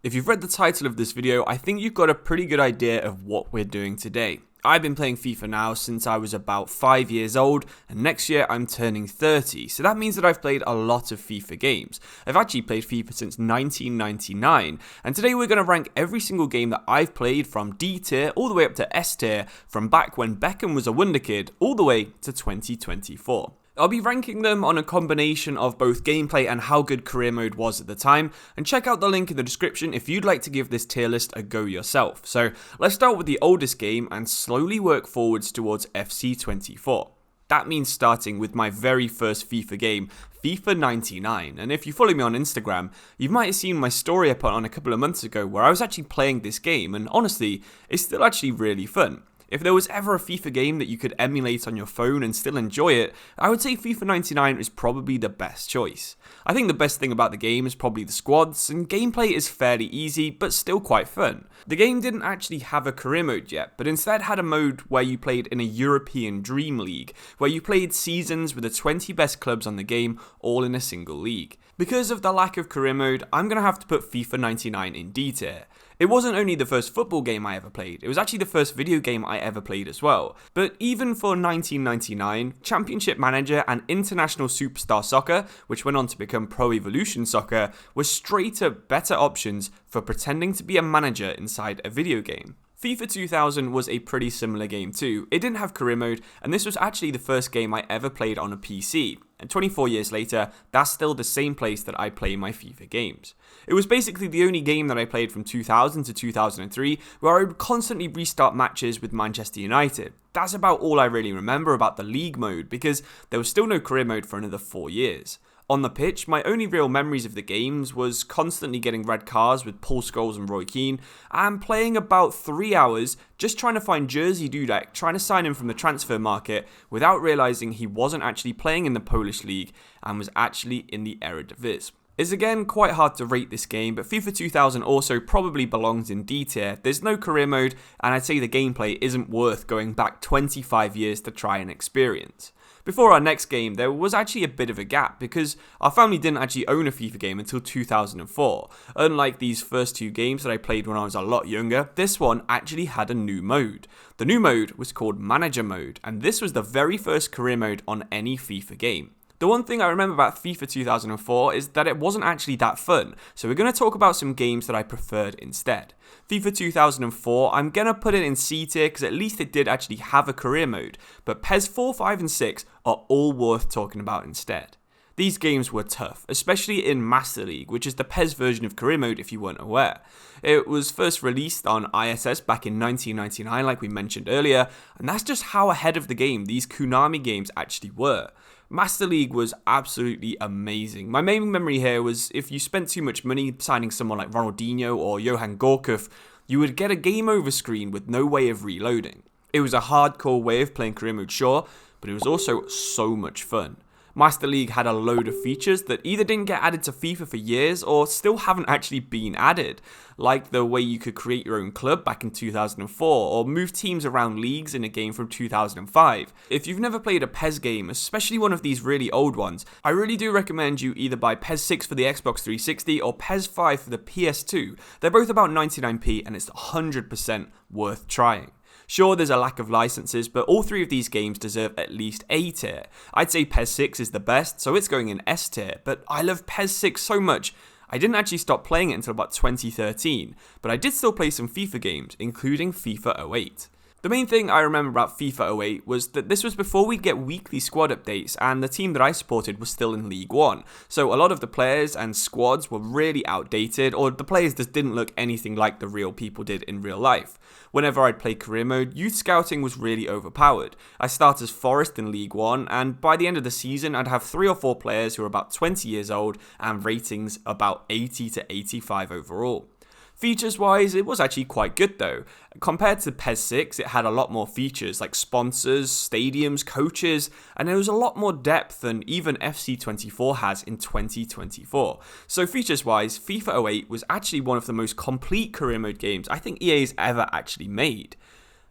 If you've read the title of this video, I think you've got a pretty good idea of what we're doing today. I've been playing FIFA now since I was about 5 years old, and next year I'm turning 30, so that means that I've played a lot of FIFA games. I've actually played FIFA since 1999, and today we're going to rank every single game that I've played from D tier all the way up to S tier, from back when Beckham was a wonder kid all the way to 2024. I'll be ranking them on a combination of both gameplay and how good career mode was at the time, and check out the link in the description if you'd like to give this tier list a go yourself. So let's start with the oldest game and slowly work forwards towards FC24. That means starting with my very first FIFA game, FIFA 99, and if you follow me on Instagram, you might have seen my story I put on a couple of months ago where I was actually playing this game, and honestly, it's still actually really fun. If there was ever a FIFA game that you could emulate on your phone and still enjoy it, I would say FIFA 99 is probably the best choice. I think the best thing about the game is probably the squads, and gameplay is fairly easy but still quite fun. The game didn't actually have a career mode yet, but instead had a mode where you played in a European Dream League, where you played seasons with the 20 best clubs on the game all in a single league. Because of the lack of career mode, I'm going to have to put FIFA 99 in D tier. It wasn't only the first football game I ever played, it was actually the first video game I ever played as well. But even for 1999, Championship Manager and International Superstar Soccer, which went on to become Pro Evolution Soccer, were straight up better options for pretending to be a manager inside a video game. FIFA 2000 was a pretty similar game too. It didn't have career mode, and this was actually the first game I ever played on a PC. And 24 years later, that's still the same place that I play my FIFA games. It was basically the only game that I played from 2000 to 2003 where I would constantly restart matches with Manchester United. That's about all I really remember about the league mode, because there was still no career mode for another 4 years. On the pitch, my only real memories of the games was constantly getting red cards with Paul Scholes and Roy Keane, and playing about 3 hours just trying to find Jersey Dudek, trying to sign him from the transfer market without realising he wasn't actually playing in the Polish league and was actually in the Eredivisie. It's again quite hard to rate this game, but FIFA 2000 also probably belongs in D tier. There's no career mode, and I'd say the gameplay isn't worth going back 25 years to try and experience. Before our next game, there was actually a bit of a gap because our family didn't actually own a FIFA game until 2004. Unlike these first two games that I played when I was a lot younger, this one actually had a new mode. The new mode was called Manager Mode, and this was the very first career mode on any FIFA game. The one thing I remember about FIFA 2004 is that it wasn't actually that fun, so we're going to talk about some games that I preferred instead. FIFA 2004, I'm going to put it in C tier because at least it did actually have a career mode, but PES 4, 5 and 6 are all worth talking about instead. These games were tough, especially in Master League, which is the PES version of career mode if you weren't aware. It was first released on ISS back in 1999 like we mentioned earlier, and that's just how ahead of the game these Konami games actually were. Master League was absolutely amazing. My main memory here was if you spent too much money signing someone like Ronaldinho or Johan Gorkuf, you would get a game over screen with no way of reloading. It was a hardcore way of playing career mode, sure, but it was also so much fun. Master League had a load of features that either didn't get added to FIFA for years or still haven't actually been added, like the way you could create your own club back in 2004 or move teams around leagues in a game from 2005. If you've never played a PES game, especially one of these really old ones, I really do recommend you either buy PES 6 for the Xbox 360 or PES 5 for the PS2. They're both about 99p and it's 100% worth trying. Sure, there's a lack of licenses, but all three of these games deserve at least A tier. I'd say PES 6 is the best, so it's going in S tier, but I love PES 6 so much. I didn't actually stop playing it until about 2013, but I did still play some FIFA games, including FIFA 08. The main thing I remember about FIFA 08 was that this was before we'd get weekly squad updates, and the team that I supported was still in League 1. So a lot of the players and squads were really outdated, or the players just didn't look anything like the real people did in real life. Whenever I'd play career mode, youth scouting was really overpowered. I started as Forest in League 1, and by the end of the season I'd have 3 or 4 players who were about 20 years old and ratings about 80 to 85 overall. Features wise, it was actually quite good though. Compared to PES 6, it had a lot more features like sponsors, stadiums, coaches, and there was a lot more depth than even FC24 has in 2024. So features wise, FIFA 08 was actually one of the most complete career mode games I think EA's ever actually made.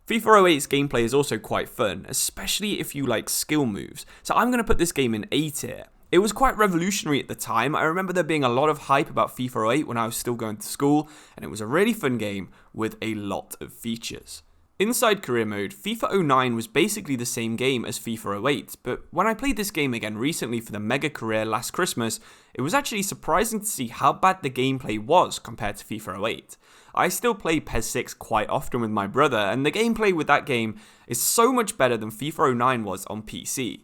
FIFA 08's gameplay is also quite fun, especially if you like skill moves, so I'm going to put this game in A tier. It was quite revolutionary at the time. I remember there being a lot of hype about FIFA 08 when I was still going to school, and it was a really fun game with a lot of features. Inside career mode, FIFA 09 was basically the same game as FIFA 08, but when I played this game again recently for the Mega Career last Christmas, it was actually surprising to see how bad the gameplay was compared to FIFA 08. I still play PES 6 quite often with my brother, and the gameplay with that game is so much better than FIFA 09 was on PC.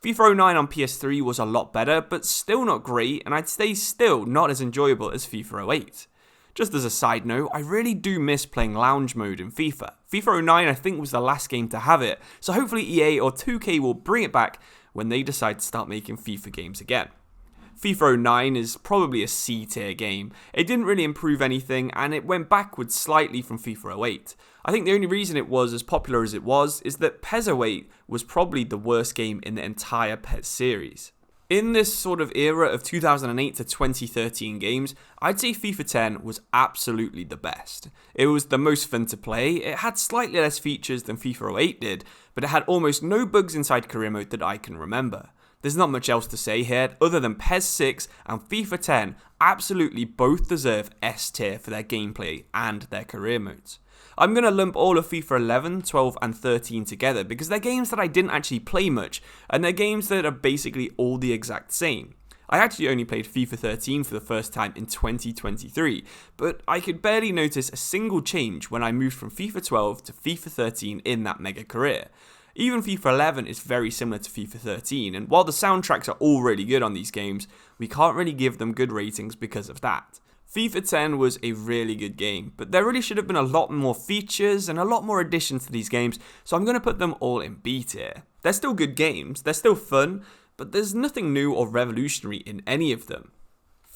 FIFA 09 on PS3 was a lot better, but still not great, and I'd say still not as enjoyable as FIFA 08. Just as a side note, I really do miss playing lounge mode in FIFA. FIFA 09 I think was the last game to have it, so hopefully EA or 2K will bring it back when they decide to start making FIFA games again. FIFA 09 is probably a C tier game. It didn't really improve anything, and it went backwards slightly from FIFA 08. I think the only reason it was as popular as it was is that PES 08 was probably the worst game in the entire PES series. In this sort of era of 2008 to 2013 games, I'd say FIFA 10 was absolutely the best. It was the most fun to play, it had slightly less features than FIFA 08 did, but it had almost no bugs inside career mode that I can remember. There's not much else to say here other than PES 6 and FIFA 10 absolutely both deserve S tier for their gameplay and their career modes. I'm going to lump all of FIFA 11, 12 and 13 together because they're games that I didn't actually play much and they're games that are basically all the exact same. I actually only played FIFA 13 for the first time in 2023, but I could barely notice a single change when I moved from FIFA 12 to FIFA 13 in that mega career. Even FIFA 11 is very similar to FIFA 13, and while the soundtracks are all really good on these games, we can't really give them good ratings because of that. FIFA 10 was a really good game, but there really should have been a lot more features and a lot more additions to these games, so I'm going to put them all in B tier. They're still good games, they're still fun, but there's nothing new or revolutionary in any of them.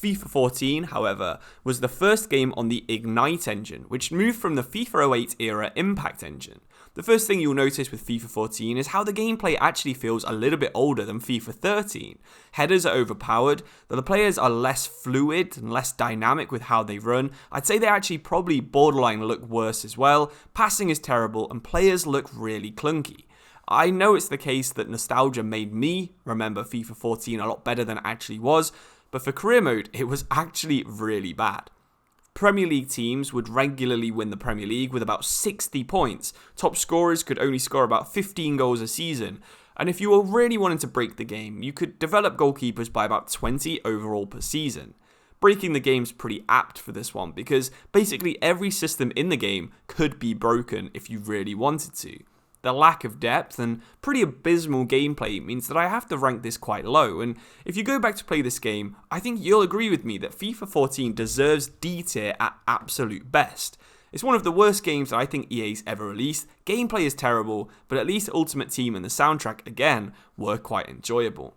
FIFA 14, however, was the first game on the Ignite engine, which moved from the FIFA 08 era Impact engine. The first thing you'll notice with FIFA 14 is how the gameplay actually feels a little bit older than FIFA 13. Headers are overpowered, the players are less fluid and less dynamic with how they run. I'd say they actually probably borderline look worse as well, passing is terrible, and players look really clunky. I know it's the case that nostalgia made me remember FIFA 14 a lot better than it actually was, but for career mode, it was actually really bad. Premier League teams would regularly win the Premier League with about 60 points. Top scorers could only score about 15 goals a season. And if you were really wanting to break the game, you could develop goalkeepers by about 20 overall per season. Breaking the game's pretty apt for this one because basically every system in the game could be broken if you really wanted to. The lack of depth and pretty abysmal gameplay means that I have to rank this quite low, and if you go back to play this game, I think you'll agree with me that FIFA 14 deserves D tier at absolute best. It's one of the worst games that I think EA's ever released, gameplay is terrible, but at least Ultimate Team and the soundtrack, again, were quite enjoyable.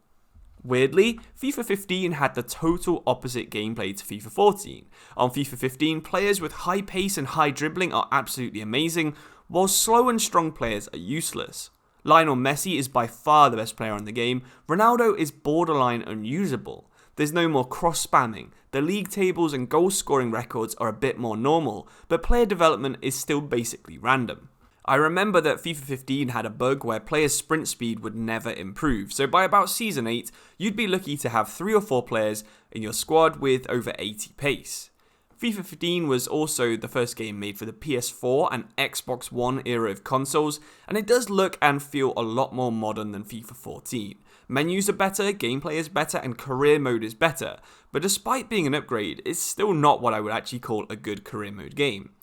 Weirdly, FIFA 15 had the total opposite gameplay to FIFA 14. On FIFA 15, players with high pace and high dribbling are absolutely amazing, while slow and strong players are useless. Lionel Messi is by far the best player in the game, Ronaldo is borderline unusable. There's no more cross-spamming, the league tables and goal scoring records are a bit more normal, but player development is still basically random. I remember that FIFA 15 had a bug where players' sprint speed would never improve, so by about Season 8, you'd be lucky to have 3 or 4 players in your squad with over 80 pace. FIFA 15 was also the first game made for the PS4 and Xbox One era of consoles, and it does look and feel a lot more modern than FIFA 14. Menus are better, gameplay is better, and career mode is better, but despite being an upgrade, it's still not what I would actually call a good career mode game.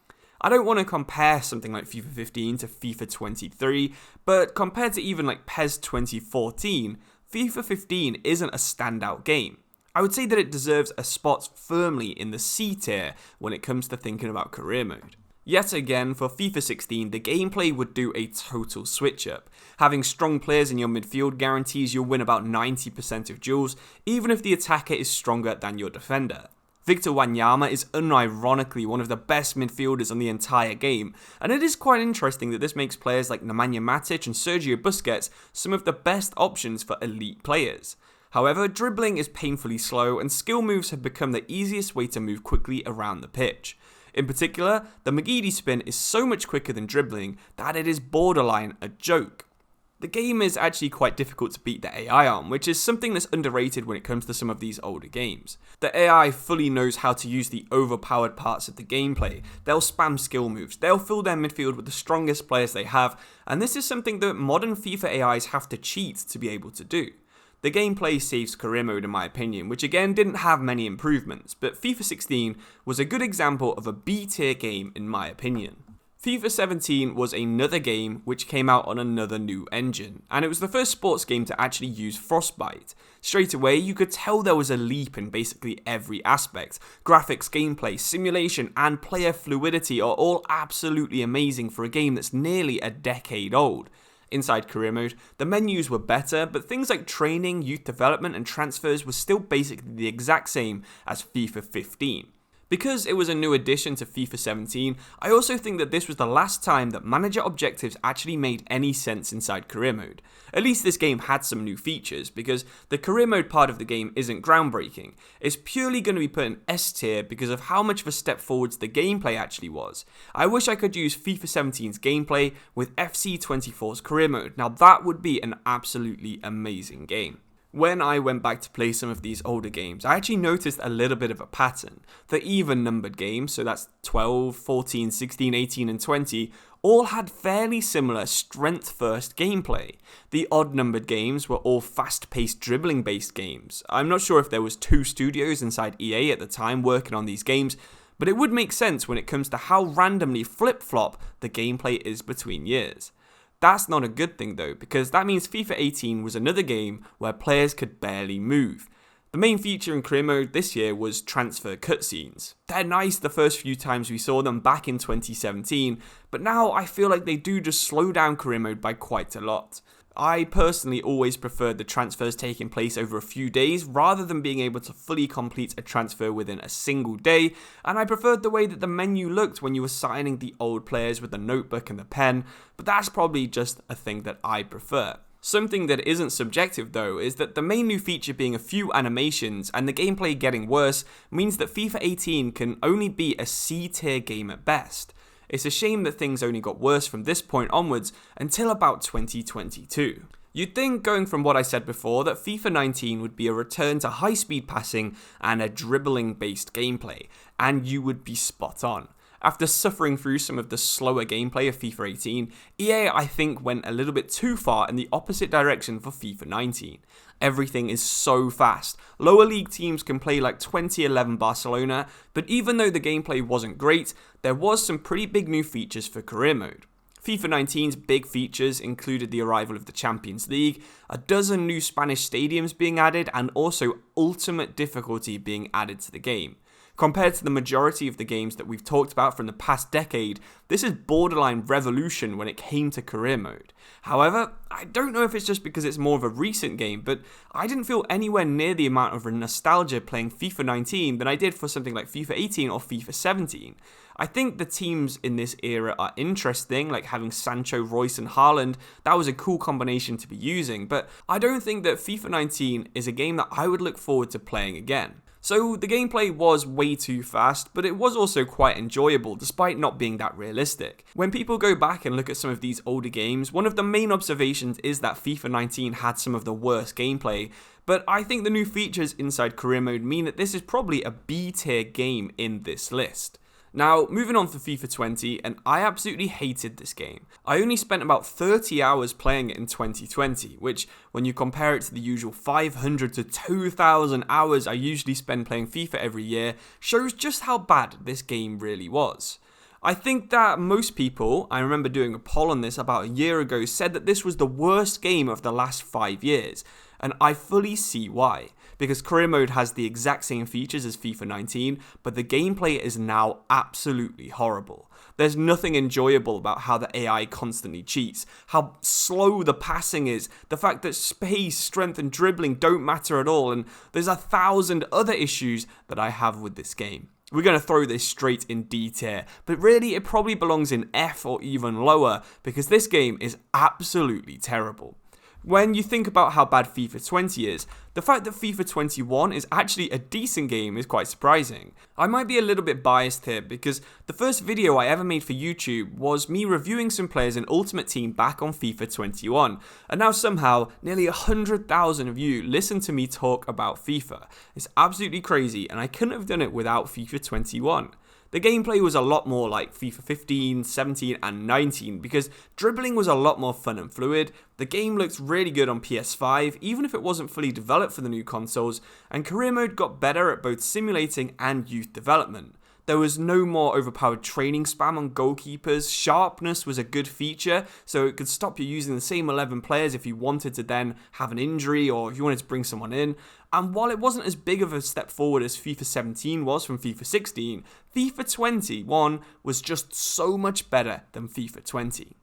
I don't want to compare something like FIFA 15 to FIFA 23, but compared to even like PES 2014, FIFA 15 isn't a standout game. I would say that it deserves a spot firmly in the C tier when it comes to thinking about career mode. Yet again, for FIFA 16, the gameplay would do a total switch up. Having strong players in your midfield guarantees you'll win about 90% of duels, even if the attacker is stronger than your defender. Victor Wanyama is unironically one of the best midfielders on the entire game, and it is quite interesting that this makes players like Nemanja Matic and Sergio Busquets some of the best options for elite players. However, dribbling is painfully slow, and skill moves have become the easiest way to move quickly around the pitch. In particular, the McGeady spin is so much quicker than dribbling that it is borderline a joke. The game is actually quite difficult to beat the AI on, which is something that's underrated when it comes to some of these older games. The AI fully knows how to use the overpowered parts of the gameplay. They'll spam skill moves, they'll fill their midfield with the strongest players they have, and this is something that modern FIFA AIs have to cheat to be able to do. The gameplay saves career mode in my opinion, which again didn't have many improvements, but FIFA 16 was a good example of a B tier game in my opinion. FIFA 17 was another game which came out on another new engine, and it was the first sports game to actually use Frostbite. Straight away, you could tell there was a leap in basically every aspect. Graphics, gameplay, simulation, and player fluidity are all absolutely amazing for a game that's nearly a decade old. Inside career mode, the menus were better, but things like training, youth development, and transfers were still basically the exact same as FIFA 15. Because it was a new addition to FIFA 17, I also think that this was the last time that manager objectives actually made any sense inside career mode. At least this game had some new features, because the career mode part of the game isn't groundbreaking. It's purely going to be put in S tier because of how much of a step forwards the gameplay actually was. I wish I could use FIFA 17's gameplay with FC 24's career mode. Now that would be an absolutely amazing game. When I went back to play some of these older games, I actually noticed a little bit of a pattern. The even numbered games, so that's 12, 14, 16, 18 and 20, all had fairly similar strength first gameplay. The odd numbered games were all fast paced dribbling based games. I'm not sure if there was 2 studios inside EA at the time working on these games, but it would make sense when it comes to how randomly flip flop the gameplay is between years. That's not a good thing though, because that means FIFA 18 was another game where players could barely move. The main feature in career mode this year was transfer cutscenes. They're nice the first few times we saw them back in 2017, but now I feel like they do just slow down career mode by quite a lot. I personally always preferred the transfers taking place over a few days rather than being able to fully complete a transfer within a single day, and I preferred the way that the menu looked when you were signing the old players with the notebook and the pen, but that's probably just a thing that I prefer. Something that isn't subjective though is that the main new feature being a few animations and the gameplay getting worse means that FIFA 18 can only be a C tier game at best. It's a shame that things only got worse from this point onwards until about 2022. You'd think, going from what I said before, that FIFA 19 would be a return to high-speed passing and a dribbling-based gameplay, and you would be spot on. After suffering through some of the slower gameplay of FIFA 18, EA I think went a little bit too far in the opposite direction for FIFA 19. Everything is so fast. Lower league teams can play like 2011 Barcelona, but even though the gameplay wasn't great, there was some pretty big new features for career mode. FIFA 19's big features included the arrival of the Champions League, a dozen new Spanish stadiums being added, and also ultimate difficulty being added to the game. Compared to the majority of the games that we've talked about from the past decade, this is borderline revolution when it came to career mode. However, I don't know if it's just because it's more of a recent game, but I didn't feel anywhere near the amount of nostalgia playing FIFA 19 than I did for something like FIFA 18 or FIFA 17. I think the teams in this era are interesting, like having Sancho, Royce and Haaland. That was a cool combination to be using, but I don't think that FIFA 19 is a game that I would look forward to playing again. So the gameplay was way too fast, but it was also quite enjoyable despite not being that realistic. When people go back and look at some of these older games, one of the main observations is that FIFA 19 had some of the worst gameplay, but I think the new features inside career mode mean that this is probably a B tier game in this list. Now, moving on for FIFA 20, and I absolutely hated this game. I only spent about 30 hours playing it in 2020, which, when you compare it to the usual 500 to 2,000 hours I usually spend playing FIFA every year, shows just how bad this game really was. I think that most people, I remember doing a poll on this about a year ago, said that this was the worst game of the last 5 years, and I fully see why. Because career mode has the exact same features as FIFA 19, but the gameplay is now absolutely horrible. There's nothing enjoyable about how the AI constantly cheats, how slow the passing is, the fact that space, strength and dribbling don't matter at all, and there's 1,000 other issues that I have with this game. We're going to throw this straight in D tier, but really it probably belongs in F or even lower, because this game is absolutely terrible. When you think about how bad FIFA 20 is, the fact that FIFA 21 is actually a decent game is quite surprising. I might be a little bit biased here because the first video I ever made for YouTube was me reviewing some players in Ultimate Team back on FIFA 21, and now somehow nearly 100,000 of you listen to me talk about FIFA. It's absolutely crazy, and I couldn't have done it without FIFA 21. The gameplay was a lot more like FIFA 15, 17 and 19 because dribbling was a lot more fun and fluid, the game looked really good on PS5 even if it wasn't fully developed for the new consoles, and career mode got better at both simulating and youth development. There was no more overpowered training spam on goalkeepers, sharpness was a good feature, so it could stop you using the same 11 players if you wanted to then have an injury or if you wanted to bring someone in. And while it wasn't as big of a step forward as FIFA 17 was from FIFA 16, FIFA 21 was just so much better than FIFA 20.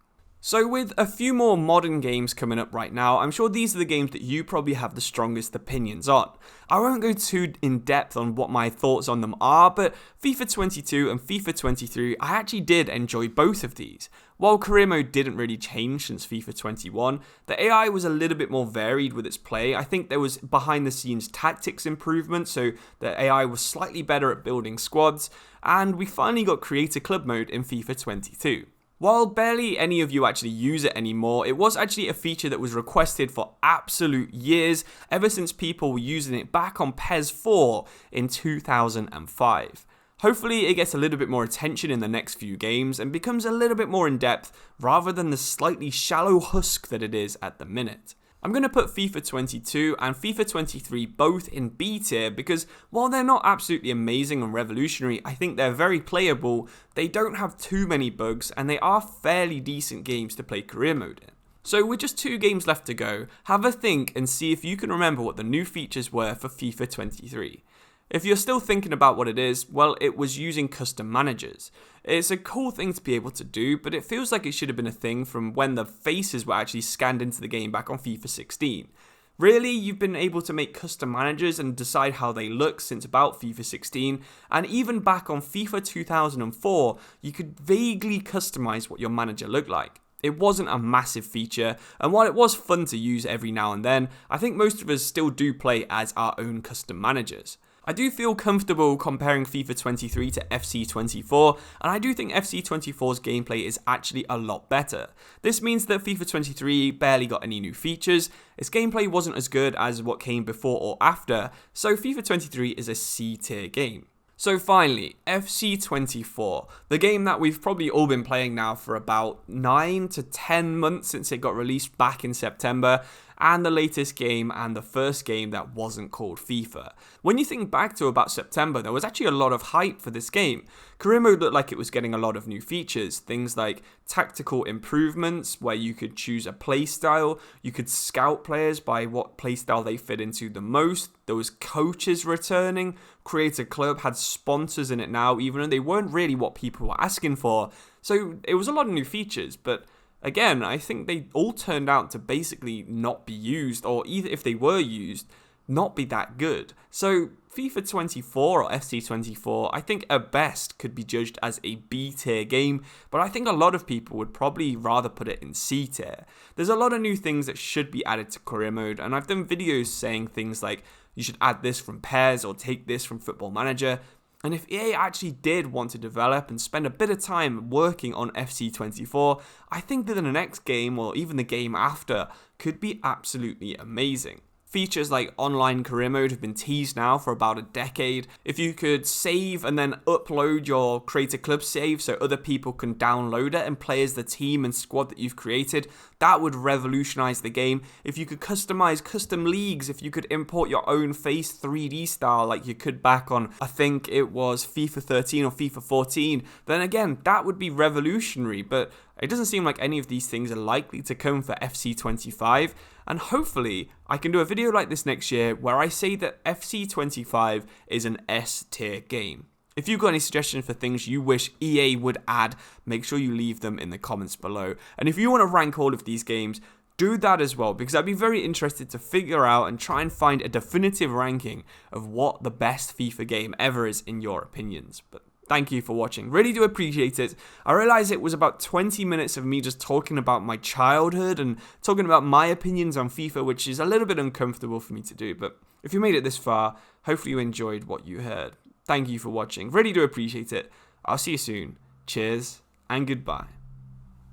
So with a few more modern games coming up right now, I'm sure these are the games that you probably have the strongest opinions on. I won't go too in depth on what my thoughts on them are, but FIFA 22 and FIFA 23, I actually did enjoy both of these. While career mode didn't really change since FIFA 21, the AI was a little bit more varied with its play. I think there was behind the scenes tactics improvement, so the AI was slightly better at building squads, and we finally got creator club mode in FIFA 22. While barely any of you actually use it anymore, it was actually a feature that was requested for absolute years, ever since people were using it back on PES 4 in 2005. Hopefully it gets a little bit more attention in the next few games and becomes a little bit more in depth rather than the slightly shallow husk that it is at the minute. I'm going to put FIFA 22 and FIFA 23 both in B tier because while they're not absolutely amazing and revolutionary, I think they're very playable, they don't have too many bugs, and they are fairly decent games to play career mode in. So with just 2 games left to go, have a think and see if you can remember what the new features were for FIFA 23. If you're still thinking about what it is, well, it was using custom managers. It's a cool thing to be able to do, but it feels like it should have been a thing from when the faces were actually scanned into the game back on FIFA 16. Really, you've been able to make custom managers and decide how they look since about FIFA 16, and even back on FIFA 2004, you could vaguely customize what your manager looked like. It wasn't a massive feature, and while it was fun to use every now and then, I think most of us still do play as our own custom managers. I do feel comfortable comparing FIFA 23 to FC 24, and I do think FC 24's gameplay is actually a lot better. This means that FIFA 23 barely got any new features, its gameplay wasn't as good as what came before or after, so FIFA 23 is a C tier game. So finally, FC 24, the game that we've probably all been playing now for about 9 to 10 months since it got released back in September, and the latest game and the first game that wasn't called FIFA. When you think back to about September, there was actually a lot of hype for this game. Career mode looked like it was getting a lot of new features, things like tactical improvements where you could choose a playstyle, you could scout players by what playstyle they fit into the most, there was coaches returning, Creator Club had sponsors in it now even though they weren't really what people were asking for, so it was a lot of new features, but again, I think they all turned out to basically not be used, or either if they were used, not be that good. So FIFA 24 or FC 24, I think at best could be judged as a B tier game, but I think a lot of people would probably rather put it in C tier. There's a lot of new things that should be added to career mode, and I've done videos saying things like, you should add this from PES or take this from Football Manager. And if EA actually did want to develop and spend a bit of time working on FC 24, I think that the next game, or even the game after, could be absolutely amazing. Features like online career mode have been teased now for about a decade. If you could save and then upload your Creator Club save so other people can download it and play as the team and squad that you've created, that would revolutionize the game. If you could customize custom leagues, if you could import your own face 3D style like you could back on, I think it was FIFA 13 or FIFA 14, then again, that would be revolutionary, but it doesn't seem like any of these things are likely to come for FC 25, and hopefully I can do a video like this next year where I say that FC 25 is an S tier game. If you've got any suggestions for things you wish EA would add, make sure you leave them in the comments below. And if you want to rank all of these games, do that as well, because I'd be very interested to figure out and try and find a definitive ranking of what the best FIFA game ever is in your opinions. But thank you for watching. Really do appreciate it. I realize it was about 20 minutes of me just talking about my childhood and talking about my opinions on FIFA, which is a little bit uncomfortable for me to do. But if you made it this far, hopefully you enjoyed what you heard. Thank you for watching. Really do appreciate it. I'll see you soon. Cheers and goodbye.